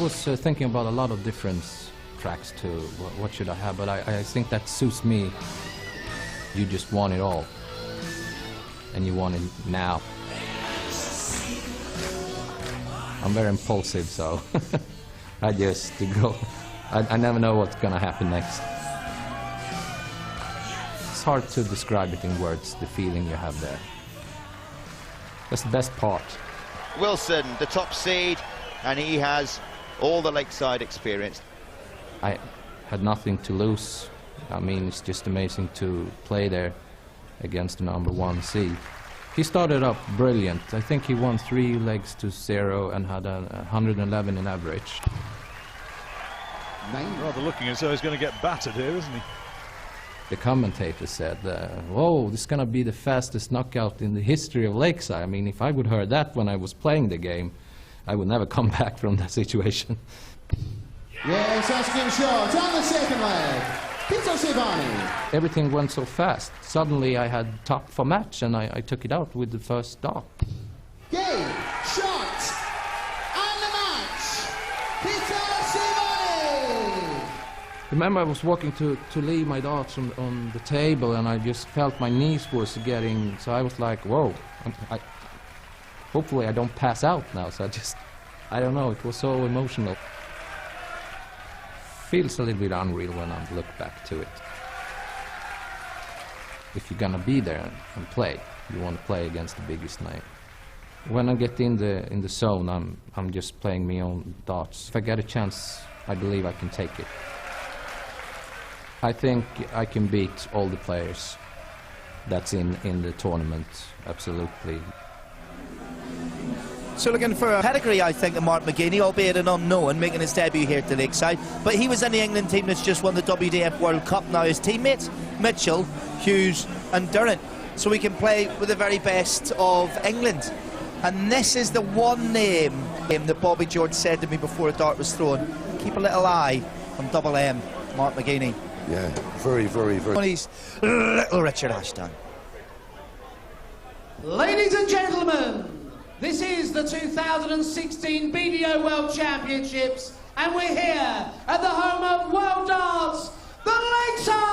was thinking about a lot of different tracks to what should I have, but I think that suits me. You just want it all, and you want it now. I'm very impulsive, so I just go. I never know what's gonna happen next. It's hard to describe it in words, the feeling you have there. That's the best part. Wilson, the top seed, and he has all the lakeside experience. I had nothing to lose. I mean, it's just amazing to play there against the #1 seed. He started up brilliant. I think he won 3 legs to 0 and had a 111 in average. Rather looking as though he's going to get battered here, isn't he? The commentator said, whoa, this is going to be the fastest knockout in the history of Lakeside. I mean, if I would heard that when I was playing the game, I would never come back from that situation. Yes, asking shot on the second leg. Peter Sajwani. Everything went so fast. Suddenly I had top for match, and I took it out with the first stop. Game, shot, and the match. Peter Sajwani. Remember, I was walking to leave my darts on the table, and I just felt my knees was getting, so I was like, whoa, hopefully I don't pass out now. So I don't know, it was so emotional. Feels a little bit unreal when I look back to it. If you're gonna be there and play, you want to play against the biggest name. When I get in the zone, I'm just playing my own darts. If I get a chance, I believe I can take it. I think I can beat all the players that's in the tournament, absolutely. So looking for a pedigree, I think, of Mark McGeeney, albeit an unknown, making his debut here at Lakeside. But he was in the England team that's just won the WDF World Cup. Now his teammates, Mitchell, Hughes and Durrant. So we can play with the very best of England. And this is the one name that Bobby George said to me before a dart was thrown. Keep a little eye on Double M, Mark McGeeney. Yeah, very, very, very. He's little Richard Ashton. Ladies and gentlemen, this is the 2016 BDO World Championships, and we're here at the home of World Darts, the Lakeside!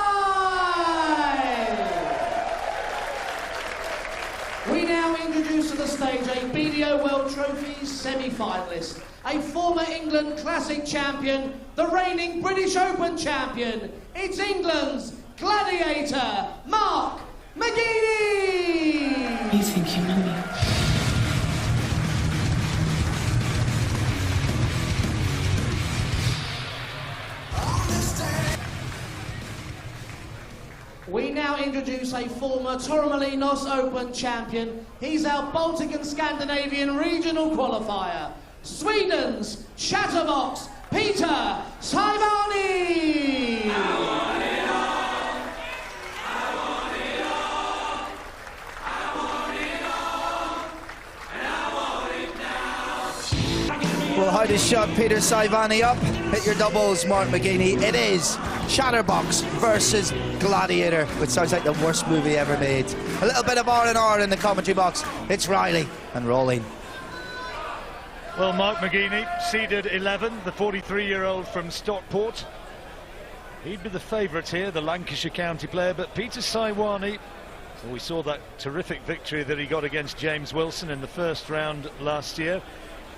We now introduce to the stage a BDO World Trophies semi-finalist, a former England Classic champion, the reigning British Open champion. It's England's gladiator, Mark McGeeney! You think you know me? We now introduce a former Torremolinos Open champion. He's our Baltic and Scandinavian regional qualifier, Sweden's chatterbox, Peter Sajwani. Well, how to shut Peter Sajwani up? Hit your doubles, Mark McGeeney. It is Chatterbox versus Gladiator, which sounds like the worst movie ever made. A little bit of R&R in the commentary box. It's Riley and rolling. Well, Mark McGeeney, seeded 11, the 43-year-old from Stockport. He'd be the favourite here, the Lancashire County player, but Peter Sajwani, well, we saw that terrific victory that he got against James Wilson in the first round last year.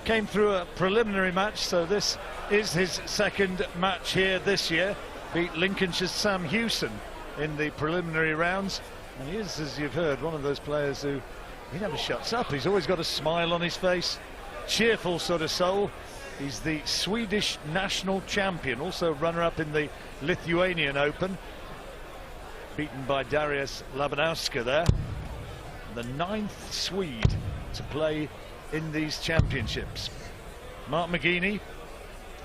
Came through a preliminary match, so this is his second match here this year. Beat Lincolnshire's Sam Hewson in the preliminary rounds, and he is, as you've heard, one of those players who he never shuts up. He's always got a smile on his face, cheerful sort of soul. He's the Swedish national champion, also runner-up in the Lithuanian Open, beaten by Darius Labanowska there, the 9th Swede to play in these championships. Mark McGeeney,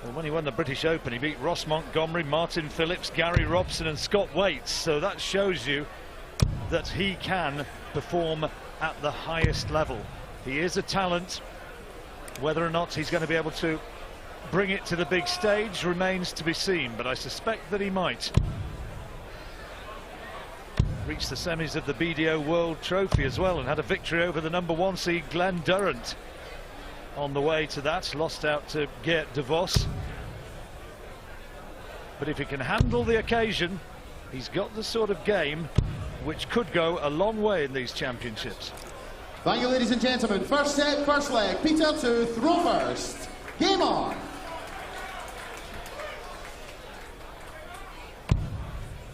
well, when he won the British Open, he beat Ross Montgomery, Martin Phillips, Gary Robson and Scott Waits, so that shows you that he can perform at the highest level. He is a talent. Whether or not he's going to be able to bring it to the big stage remains to be seen, but I suspect that he might. Reached the semis of the BDO World Trophy as well, and had a victory over the #1 seed Glenn Durrant. on the way to that, lost out to Geert de Vos. But if he can handle the occasion, he's got the sort of game which could go a long way in these championships. Thank you, ladies and gentlemen. First set, first leg. Peter to throw first. Game on.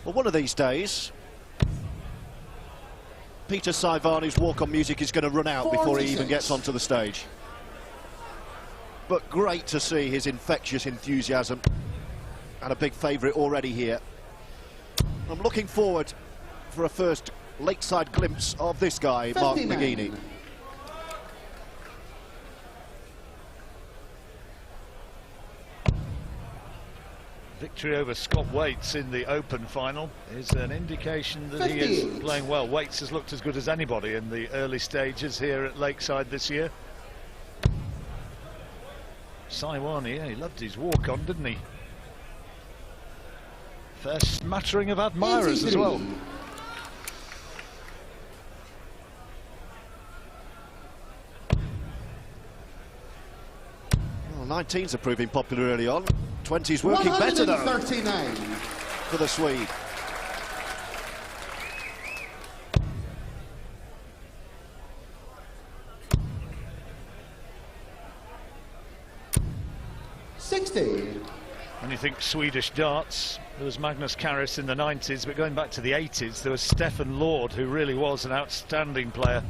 Well, one of these days, Peter Sajwani's walk-on music is going to run out before he even gets onto the stage. But great to see his infectious enthusiasm, and a big favourite already here. I'm looking forward for a first lakeside glimpse of this guy, Mark McGeeney. Victory over Scott Waits in the Open final is an indication that he is playing well. Waits has looked as good as anybody in the early stages here at Lakeside this year. Sajwani, yeah, he loved his walk-on, didn't he? Fair smattering of admirers as well. Well, 19s are proving popular early on. 20s working better though for the Swede. When you think Swedish darts, there was Magnus Carris in the 90s, but going back to the 80s, there was Stefan Lord, who really was an outstanding player.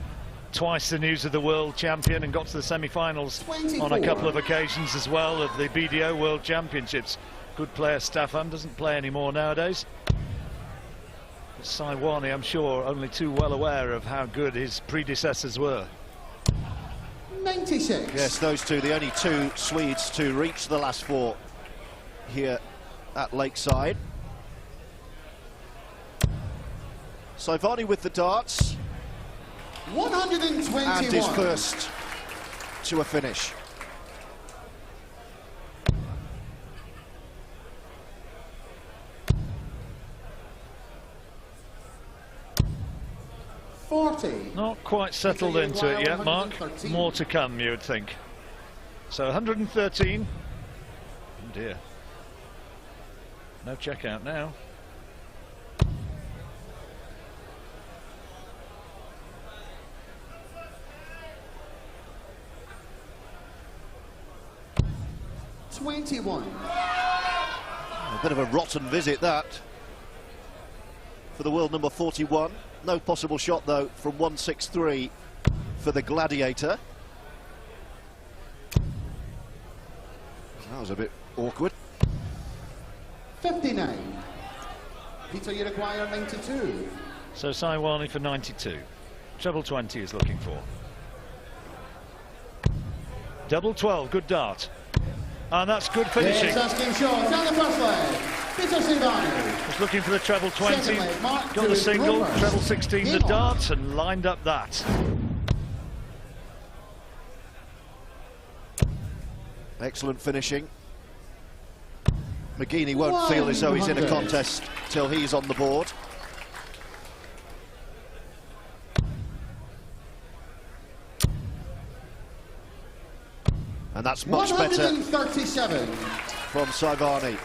Twice the News of the World champion, and got to the semi-finals on a couple of occasions as well of the BDO World Championships. Good player. Stefan doesn't play anymore nowadays. But Sajwani, I'm sure, only too well aware of how good his predecessors were. 96. Yes, those two, the only two Swedes to reach the last four here at Lakeside. Sajwani with the darts. 121. And his first to a finish. Not quite settled into it yet, Mark. More to come, you would think. So 113. Oh dear. No check out now. A bit of a rotten visit that for the world number 41. No possible shot though from 163 for the Gladiator. That was a bit awkward. 59. Peter, you require 92. So Sajwani for 92. Treble 20 is looking for. Double 12, good dart. And that's good finishing. Yes, asking shot down the first leg. Peter Sajwani. Was looking for the treble 20. Leg, Got the single, Rovers. treble 16 the dart, and lined up that. Excellent finishing. McGeeney won't feel as though he's in a contest till he's on the board. And that's much better 137. from Sajwani.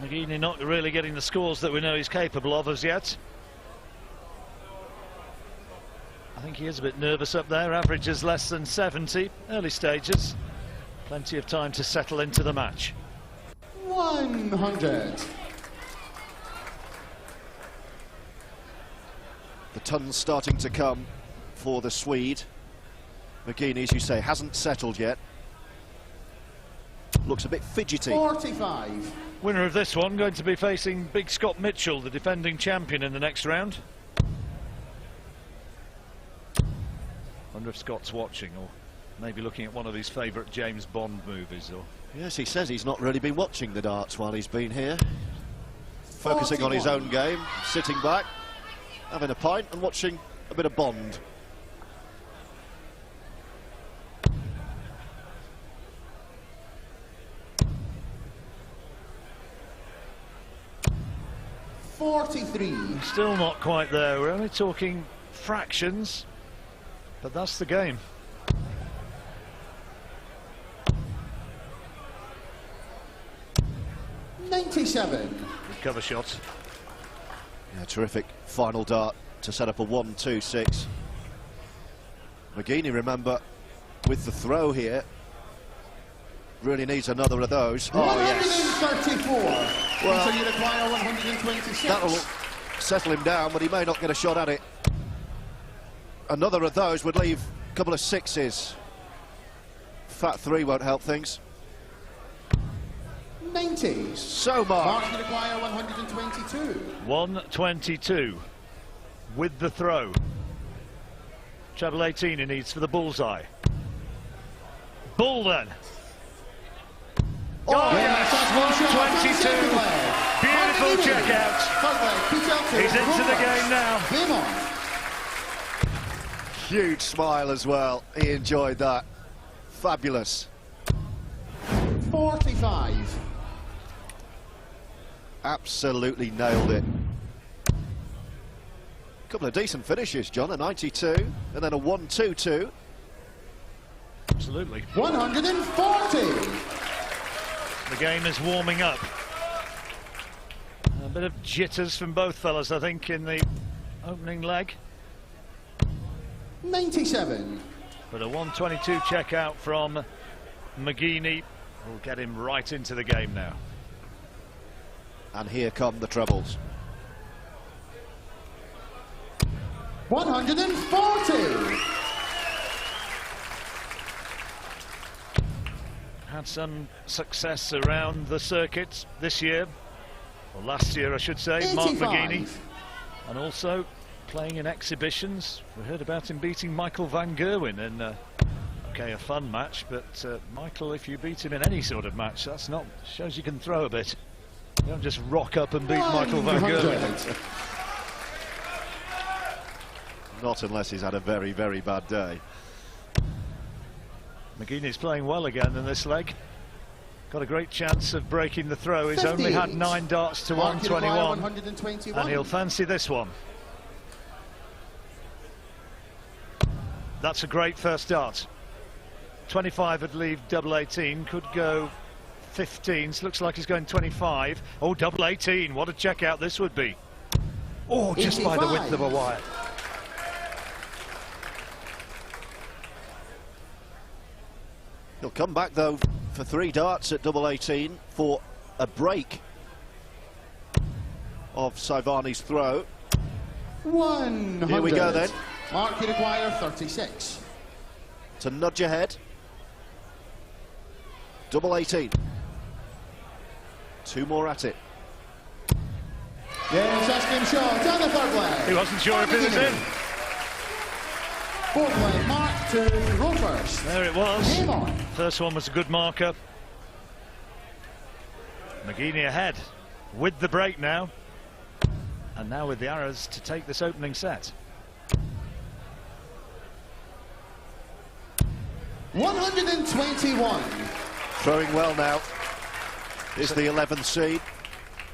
McGeeney not really getting the scores that we know he's capable of as yet. I think he is a bit nervous up there. Average is less than 70. Early stages. Plenty of time to settle into the match. 100. The tons starting to come for the Swede. McGeeney, as you say, hasn't settled yet. Looks a bit fidgety. 45. Winner of this one going to be facing Big Scott Mitchell, the defending champion, in the next round. Wonder if Scott's watching, or maybe looking at one of his favourite James Bond movies. Or Yes, he says he's not really been watching the darts while he's been here. Focusing on his own game, sitting back, having a pint and watching a bit of Bond. 43. Still not quite there. We're only talking fractions, but that's the game. $97. Good cover shot. Yeah, terrific final dart to set up a 1-2-6. McGeeney, remember, with the throw here, really needs another of those. Oh, yes. 134. Well, so you require 126. That'll settle him down, but he may not get a shot at it. Another of those would leave a couple of sixes. Fat 3 won't help things. 90. So Mark. You require 122. 122 with the throw. Treble 18 he needs for the bullseye. Bull then. Oh yes, 122. Beautiful check out. He's into the game now. Huge smile as well. He enjoyed that. Fabulous. 45. Absolutely nailed it. Couple of decent finishes, John. A 92 and then a 1-2-2. Absolutely. 140. The game is warming up. A bit of jitters from both fellas, I think, in the opening leg. 97. But a 122 check out from McGeeney will get him right into the game now. And here come the trebles. 140. Had some success around the circuit this year, or last year I should say, 85. Mark McGeeney, and also playing in exhibitions. We heard about him beating Michael van Gerwen in okay, a fun match, but Michael, if you beat him in any sort of match, that's not, shows you can throw a bit. You don't just rock up and beat Michael van Gerwen. Not unless he's had a very, very bad day. McGeeney's playing well again in this leg. Got a great chance of breaking the throw. He's 58. only had 9 darts to 121, 121. and he'll fancy this one. That's a great first dart. 25 would leave double 18, could go 15s, looks like he's going 25. Oh, double 18, what a check out this would be. Oh, just 85. by the width of a wire. He'll come back though for 3 darts at double 18 for a break of Sajwani's throw. 100. Here we go then. Mark, you require 36. To nudge ahead. Double 18. 2 more at it. Yes, asking shot on the third leg. He wasn't sure if it was in. Fourth leg, Mark to roll first. There it was. Game on. First one was a good marker. McGeeney ahead with the break now. And now with the arrows to take this opening set. 121. Throwing well now. Is the 11th seed.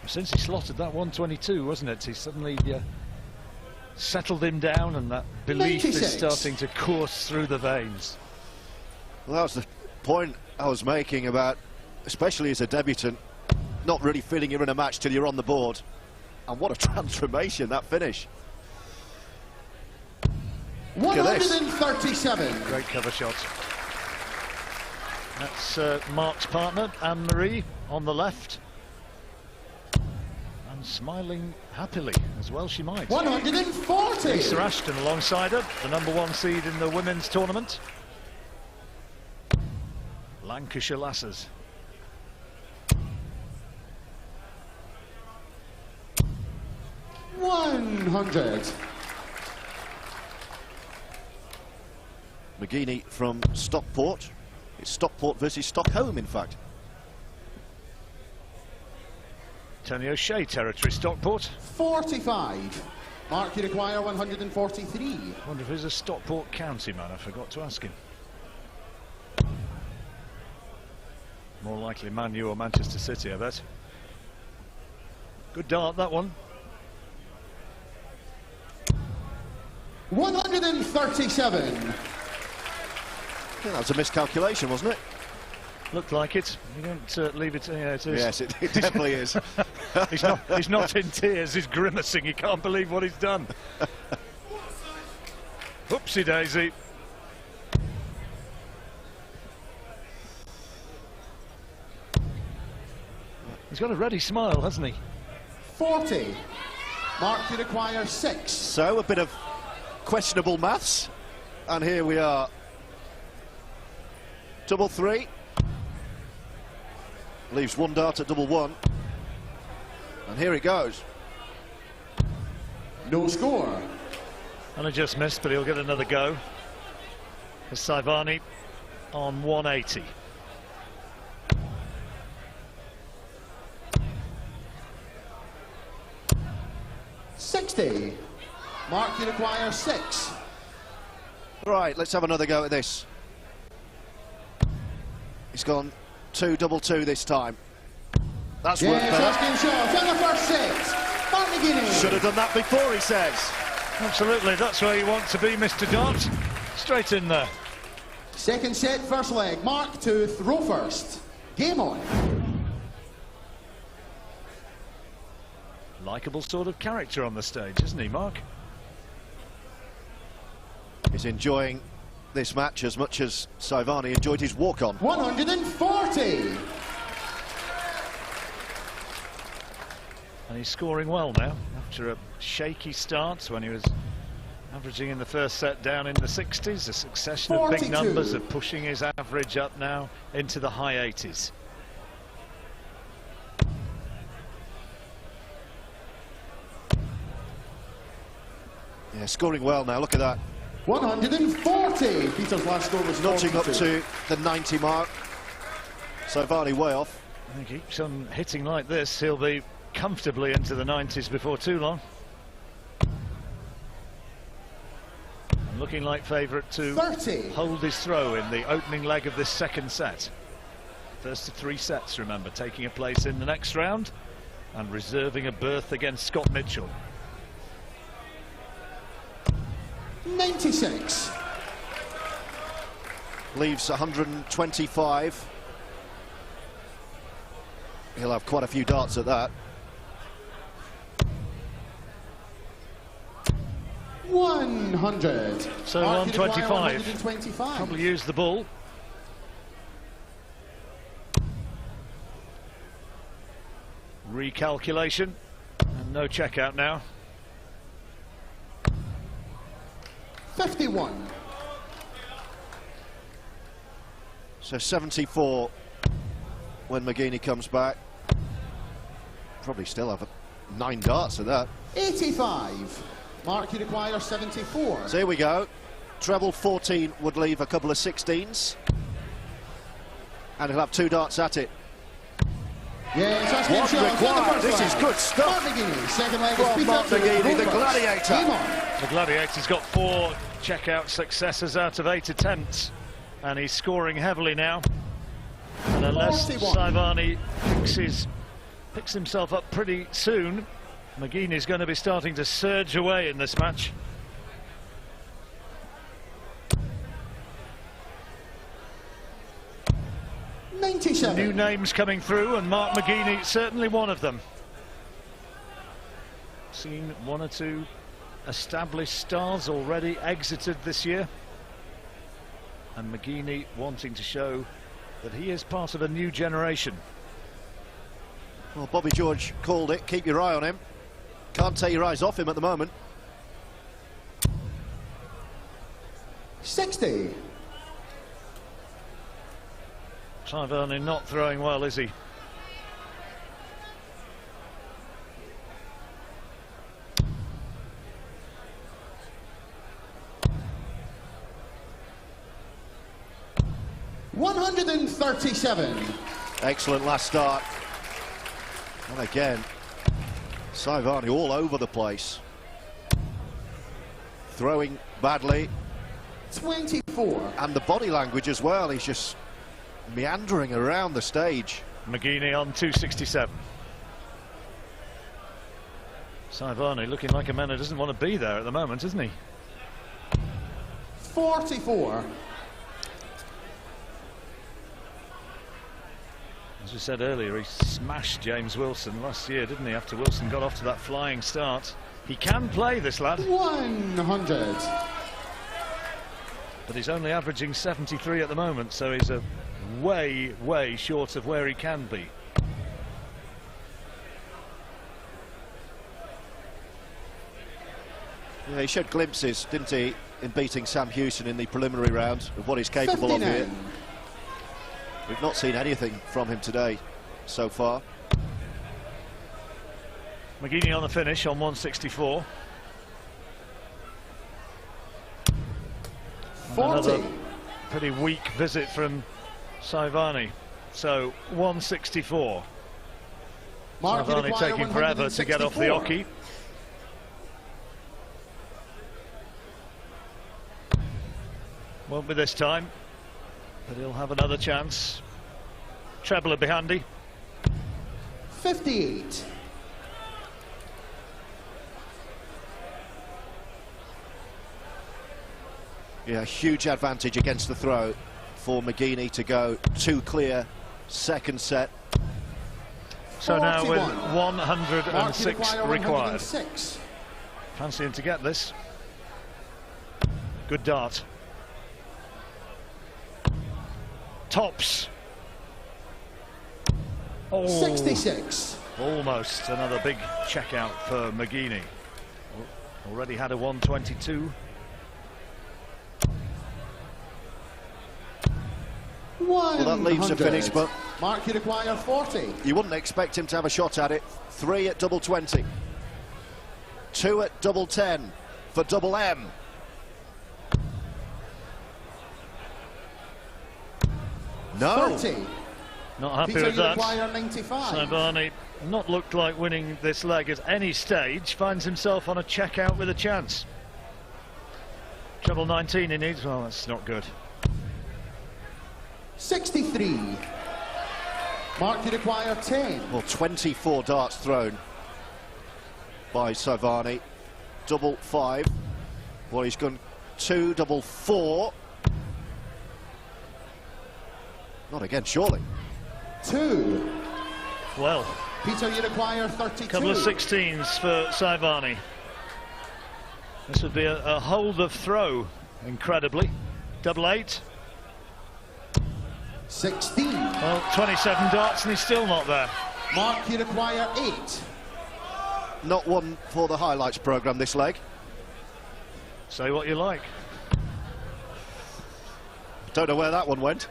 Since he slotted that 122, wasn't it? He suddenly settled him down, and that belief 96. is starting to course through the veins. Well, that was the point I was making about, especially as a debutant, not really feeling you're in a match till you're on the board. And what a transformation, that finish. Look at this. 137. Great cover shot. That's Mark's partner, Anne-Marie, on the left. And smiling happily, as well she might. 140. Lisa Ashton alongside her, the #1 seed in the women's tournament. Lancashire Lasses. $100. McGeeney from Stockport. It's Stockport versus Stockholm, in fact. Tony O'Shea territory, Stockport. 45. Mark, you require 143. Wonder if he's a Stockport County man, I forgot to ask him. More likely Man U or Manchester City, I bet. Good dart, that one. 137. I think that was a miscalculation, wasn't it? Looked like it. You don't leave it. Yeah, it is. Yes, it definitely is. He's not in tears. He's grimacing. He can't believe what he's done. Whoopsie daisy. He's got a ready smile, hasn't he? 40. Mark, you require 6. So, a bit of questionable maths. And here we are. Double 3. Leaves 1 dart at double 1. And here it goes. No score. And I just missed, but he'll get another go. For Sajwani on 180. $60. Mark, you require 6. Right, let's have another go at this. He's gone 2 double 2 this time. That's worked Yes, better. asking shots on the first 6. Mark McGeeney. Should have done that before, he says. Absolutely, that's where you want to be, Mr. Dot. Straight in there. Second set, first leg. Mark to throw first. Game on. Likeable sort of character on the stage, isn't he, Mark? He's enjoying this match as much as Sajwani enjoyed his walk-on. 140. And he's scoring well now, after a shaky start when he was averaging in the first set down in the 60s. A succession of big 42. numbers are pushing his average up now into the high 80s. Yeah, scoring well now, look at that. 140. Peter's last score was Notching up 42. to the 90 mark. Sajwani way off. I think he keeps on hitting like this, he'll be comfortably into the 90s before too long. And looking like favourite to 30. hold his throw in the opening leg of this second set. First of 3 sets, remember, taking a place in the next round and reserving a berth against Scott Mitchell. 96. Leaves 125. He'll have quite a few darts at that. 100. So Mark, on you require 25. 125. Probably use the ball. Recalculation and no checkout now. 51. So 74 when McGeeney comes back. Probably still have 9 darts at that. 85. Mark, you require 74. So here we go. Treble 14 would leave a couple of 16s. And he'll have 2 darts at it. Yes, that's What good shots. required? This is good Mark stuff. McGeeney, second leg Go is on, Peter Mark to McGeeney, throw the first. gladiator. Game on. The Gladiator's got 4 checkout successes out of 8 attempts, and he's scoring heavily now. And unless 41. Sajwani picks himself up pretty soon, McGeeney's going to be starting to surge away in this match. New 97. names coming through, and Mark McGeeney certainly one of them. Seen 1 or 2 established stars already exited this year, and McGeeney wanting to show that he is part of a new generation. Well, Bobby George called it. Keep your eye on him. Can't take your eyes off him at the moment. 60. Sajwani not throwing well, is he? $137. Excellent last start. And again, Sajwani all over the place. Throwing badly. 24. And the body language as well. He's just meandering around the stage. McGeeney on 267. Sajwani looking like a man who doesn't want to be there at the moment, isn't he? 44. As we said earlier, he smashed James Wilson last year, didn't he? After Wilson got off to that flying start. He can play, this lad. 100. But he's only averaging 73 at the moment, so he's a way short of where he can be. Yeah, he showed glimpses, didn't he, in beating Sam Houston in the preliminary round of what he's capable 59. of here. We've not seen anything from him today so far. McGeeney on the finish on 164. 40. Another pretty weak visit from Sajwani. So 164. Mark, you Sajwani require taking forever to get off the 164. oche. Won't be this time, but he'll have another chance. Treble would be handy. 58. Yeah, huge advantage against the throw for McGeeney to go too clear. Second set. So now with 41. 106 Mark, you required. 106. Fancying to get this. Good dart. Tops. Oh, 66. almost another big checkout for McGeeney. Already had a 122. Well, that leaves a finish, but Mark, you require 40. you wouldn't expect him to have a shot at it. 3 at double 20. 2 at double 10 for double M. No. 30. Not happy Peter, with you that. require 95. Sajwani not looked like winning this leg at any stage. Finds himself on a checkout with a chance. Treble 19 he needs. Well, that's not good. 63. Mark, you require 10. Well, 24 darts thrown by Sajwani. Double 5. Well, he's gone 2, double 4. Not again, surely. 2. Well, Peter, you require 32. couple of 16s for Sajwani. This would be a hold of throw, incredibly. Double 8. 16. Well, 27 darts and he's still not there. Mark, you require 8. Not one for the highlights programme this leg. Say what you like. Don't know where that one went.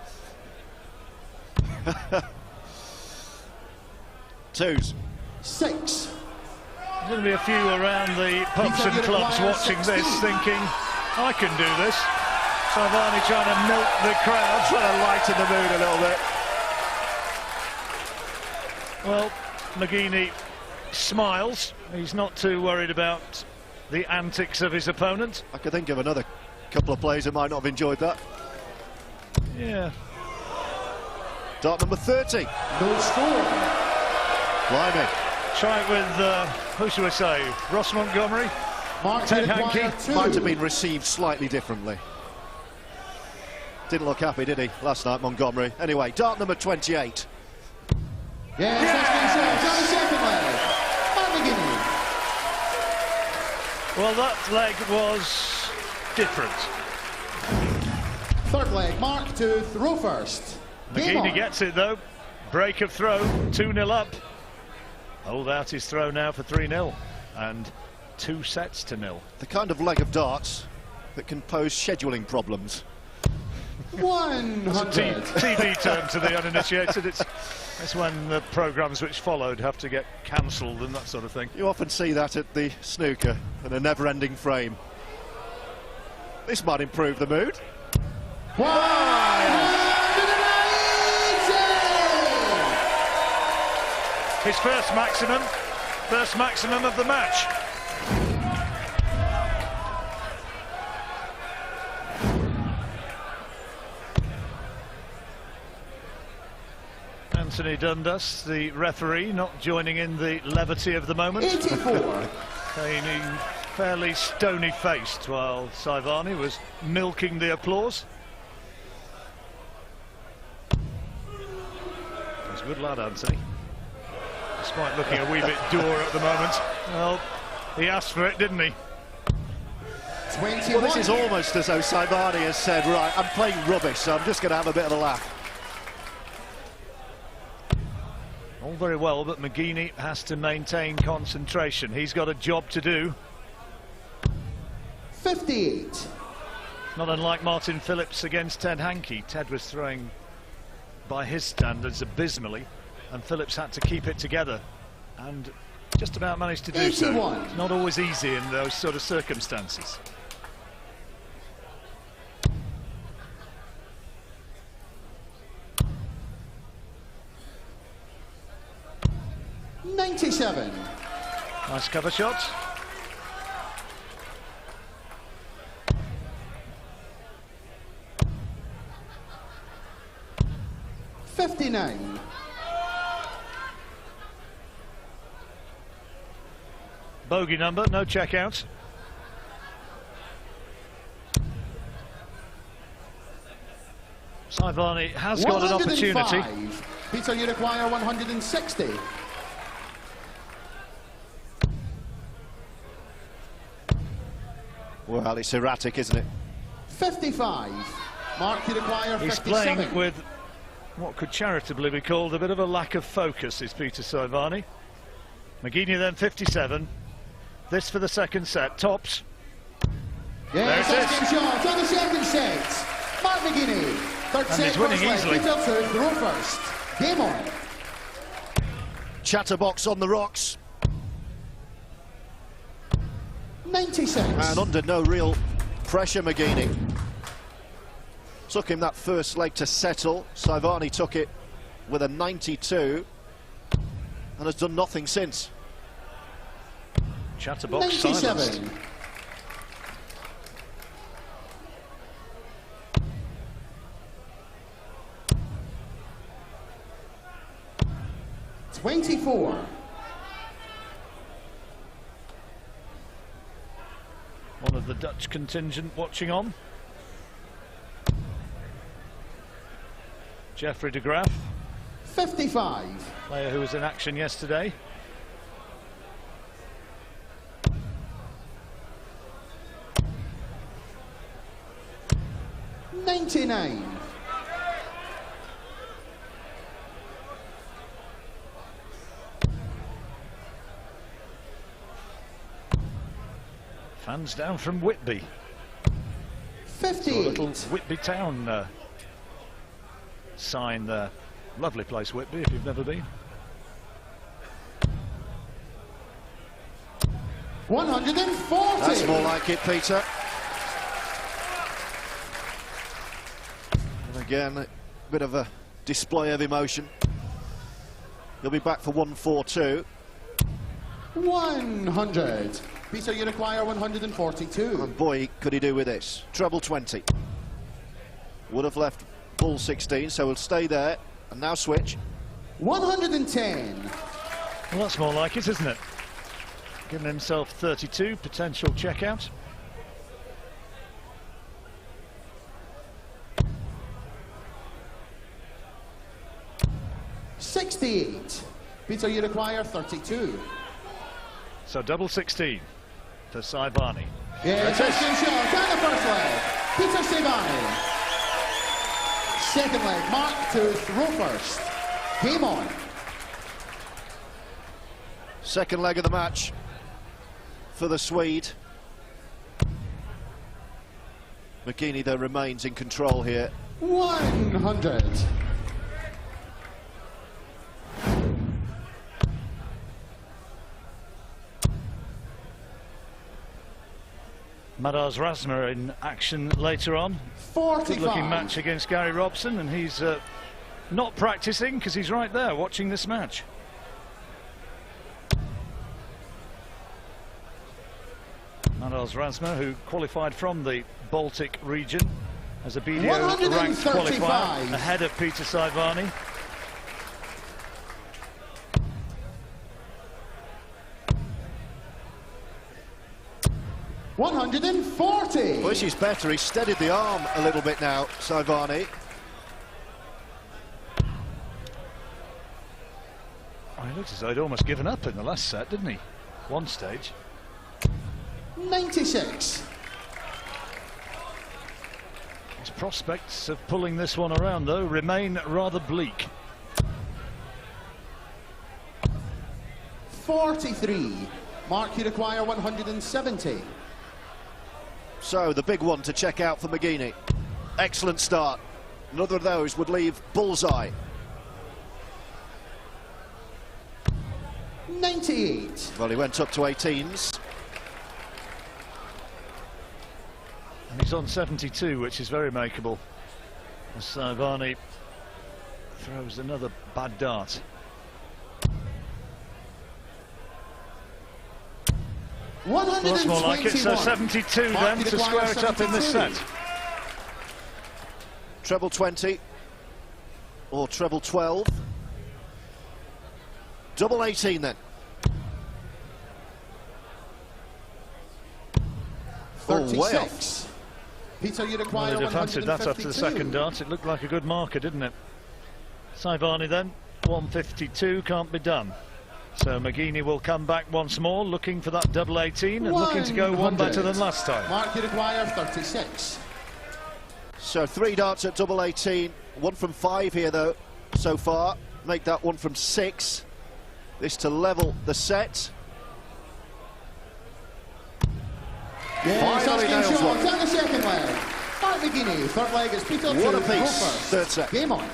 2s. 6. There's going to be a few around the pubs Peter, and you clubs require watching 16. this, thinking, I can do this. Sajwani trying to milk the crowd, Trying to lighten the mood a little bit. Well, McGeeney smiles. He's not too worried about the antics of his opponent. I could think of another couple of players who might not have enjoyed that. Yeah. Dart number 30. No score. Blimey. Try it with, who shall we say, Ross Montgomery? Mark, you Ted require Hankey. 2. Might have been received slightly differently. Didn't look happy, did he, last night, Montgomery? Anyway, dart number 28. Yes, that's been served on the second leg. Mark McGeeney. Well, that leg was different. Third leg, Mark to throw first. Game McGeeney on. gets it though. Break of throw, 2-0 up. Hold out his throw now for 3-0 and 2 sets to 0. The kind of leg of darts that can pose scheduling problems. 100. TV term to the uninitiated. It's when the programmes which followed have to get cancelled and that sort of thing. You often see that at the snooker in a never-ending frame. This might improve the mood. 180. His first maximum of the match. Anthony Dundas, the referee, not joining in the levity of the moment. 84. Paying fairly stony-faced while Sajwani was milking the applause. He's a good lad, Anthony. Despite looking a wee bit dour at the moment. Well, he asked for it, didn't he? 21. Well, this is almost as though Sajwani has said, right, I'm playing rubbish, so I'm just going to have a bit of a laugh. All very well, but McGeeney has to maintain concentration. He's got a job to do. 58. Not unlike Martin Phillips against Ted Hankey. Ted was throwing, by his standards, abysmally, and Phillips had to keep it together, and just about managed to do 81. so. It's not always easy in those sort of circumstances. $97. Nice cover shot. $59. Bogey number, no checkout. Sajwani has got an opportunity. Peter, you require 160. Well, it's erratic, isn't it? 55. Mark, you require 57. He's playing with what could charitably be called a bit of a lack of focus, is Peter Sajwani. McGeeney then 57. This for the second set. Tops. Yes, There it is. second shot on the second set. Mark McGeeney. Third And set, he's winning first leg. easily. Peter to throw first. Game on. Chatterbox on the rocks. 96. And under no real pressure, McGeeney. Took him that first leg to settle. Sajwani took it with a 92 and has done nothing since. Chatterbox 97. silenced. $24. One of the Dutch contingent watching on. Jeffrey de Graaf, 55. player who was in action yesterday. $99. Fans down from Whitby. 58. A little Whitby Town sign there. Lovely place, Whitby, if you've never been. 140. That's more like it, Peter. And again, a bit of a display of emotion. He'll be back for 142. 100. Peter, you require 142. And boy, could he do with this. Treble 20. Would have left bull 16, so he'll stay there. And now switch. 110. Well, that's more like it, isn't it? Giving himself 32, potential checkout. $68. Peter, you require 32. So double 16 for Sajwani. Yeah, second shot on the first leg. Peter Sajwani. Second leg, Mark to throw first. Game on. Second leg of the match for the Swede. McGeeney, though, remains in control here. 100. Madars Rasmer in action later on. 45. Good looking match against Gary Robson, and he's not practicing because he's right there watching this match. Madars Rasmer, who qualified from the Baltic region as a BDO ranked qualifier, ahead of Peter Sajwani. 140. Well, she's better. He's steadied the arm a little bit now, Sajwani. Oh, he looked as though he'd almost given up in the last set, didn't he? One stage. 96. His prospects of pulling this one around, though, remain rather bleak. 43. Mark, you require 170. So the big one to check out for McGeeney. Excellent start. Another of those would leave bullseye. 98. Well, he went up to 18s. And he's on 72, which is very makeable. As Sajwani throws another bad dart. Looks more like it, so 72 then to square it up in this set. Treble 20 or treble 12. Double 18 then. 36. Peter, you require Well, they'd have fancied that 152. after the second dart. It looked like a good marker, didn't it? Sajwani then, 152, can't be done. So McGeeney will come back once more, looking for that double 18 and looking to go one better than last time. Mark, you require 36. So 3 darts at double 18, 1 from 5 here though, so far. Make that 1 from 6. This to level the set. Yes, Finally that's game nails shot. one. Down the second leg. Mark McGeeney, third leg is Peter. What a Go piece, first. third set. Game on.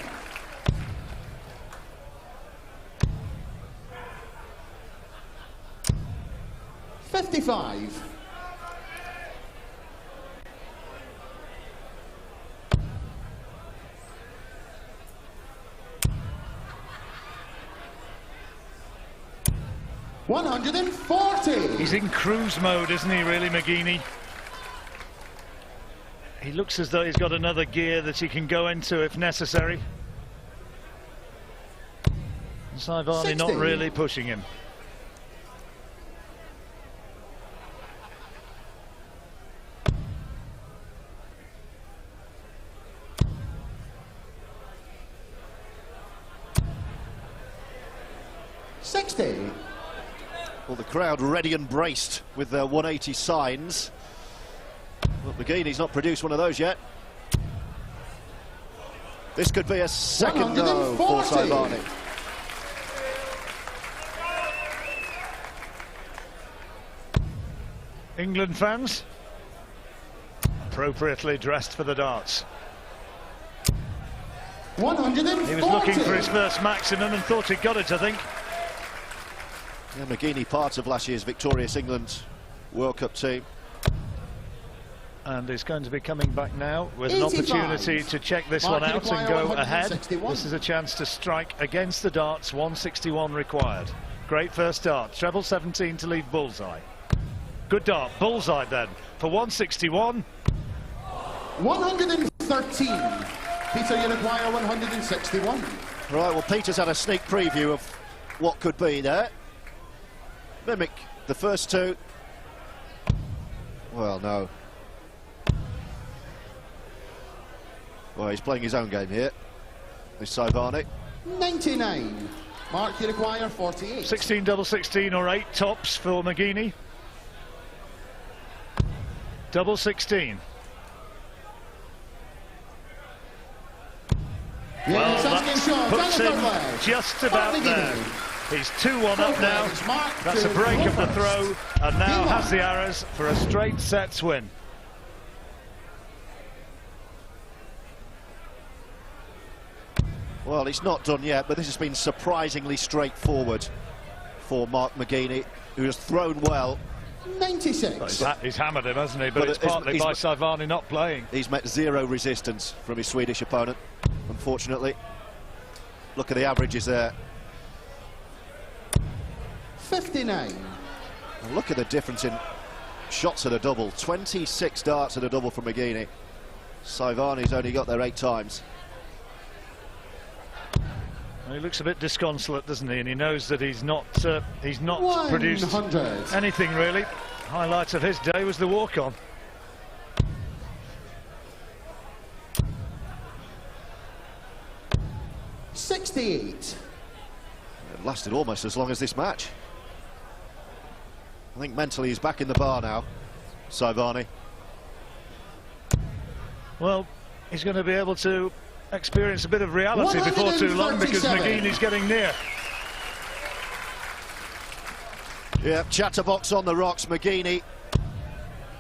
$55. $140. He's in cruise mode, isn't he, really, McGeeney? He looks as though he's got another gear that he can go into if necessary. Sajwani not 60. really pushing him. $60. Well, the crowd ready and braced with their 180 signs. Well, McGeeney's not produced one of those yet. This could be a second no for 140. Sajwani. England fans, appropriately dressed for the darts. 140. He was looking for his first maximum and thought he'd got it, I think. Yeah, McGeeney, part of last year's victorious England World Cup team. And he's going to be coming back now with an 85. opportunity to check this Mark, one you out and require go ahead. 161. This is a chance to strike against the darts, 161 required. Great first dart, treble 17 to leave bullseye. Good dart, bullseye then, for 161. 113. Peter, you require 161. Right, well, Peter's had a sneak preview of what could be there. Mimic the first two. Well, no. Well, he's playing his own game here. This Sajwani. 99. Mark, you require 48. 16 double 16 or 8 tops for McGeeney. Double 16. Yes, Well, that's game shot. Down puts the him third leg. just Mark about there. McGeeney. He's 2-1 up now. That's a break of the throw, and now has the arrows for a straight sets win. Well, it's not done yet, but this has been surprisingly straightforward for Mark McGeeney, who has thrown well. 96. He's hammered him, hasn't he? But it's partly by Sajwani not playing. He's met zero resistance from his Swedish opponent, unfortunately. Look at the averages there. 59. And look at the difference in shots at a double. 26 darts at a double from McGeeney. Sajwani's only got there 8 times. Well, he looks a bit disconsolate, doesn't he? And he knows that he's not produced 100. anything really. Highlight of his day was the walk-on. $68. It lasted almost as long as this match. I think mentally he's back in the bar now, Sajwani. Well, he's going to be able to experience a bit of reality before too long, because McGeeney's getting near. Yeah, chatterbox on the rocks. McGeeney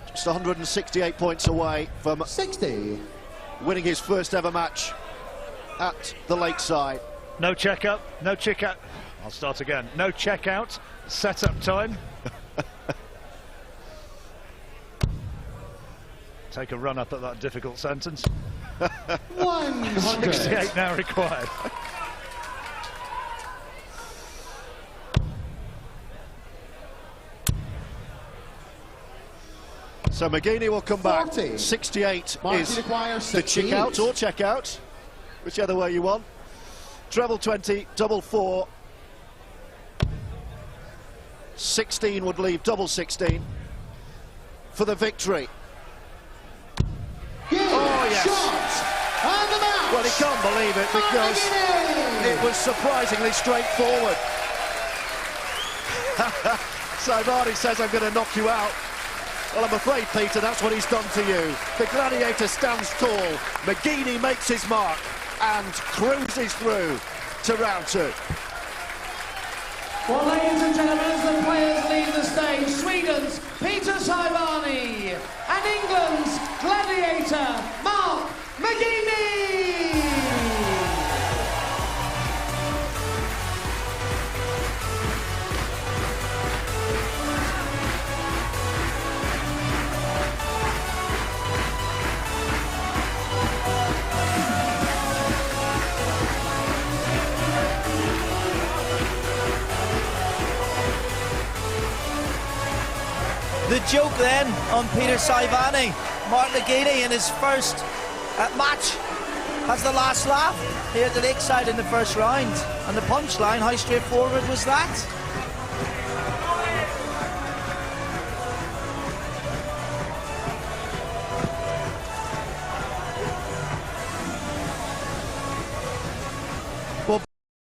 just 168 points away from 60. winning his first ever match at the Lakeside. No check-up, no check-out. I'll start again. No check-out, set-up time. Take a run up at that difficult sentence. 100. 68 now required. So McGeeney will come back. 40. 68 Martin is requires the 68. check-out or check-out, whichever way you want. Treble 20, double 4. 16 would leave double 16 for the victory. Oh, yes. And the match. Well, he can't believe it because it was surprisingly straightforward. Sajwani says, I'm going to knock you out. Well, I'm afraid, Peter, that's what he's done to you. The gladiator stands tall. McGeeney makes his mark and cruises through to round 2. Well, ladies and gentlemen, as the players leave the stage, Sweden's Peter Sajwani and England's gladiator, Mark McGeeney! The joke then on Peter Sajwani. Mark McGeeney in his first match has the last laugh here at the Lakeside in the first round. And the punchline, how straightforward was that?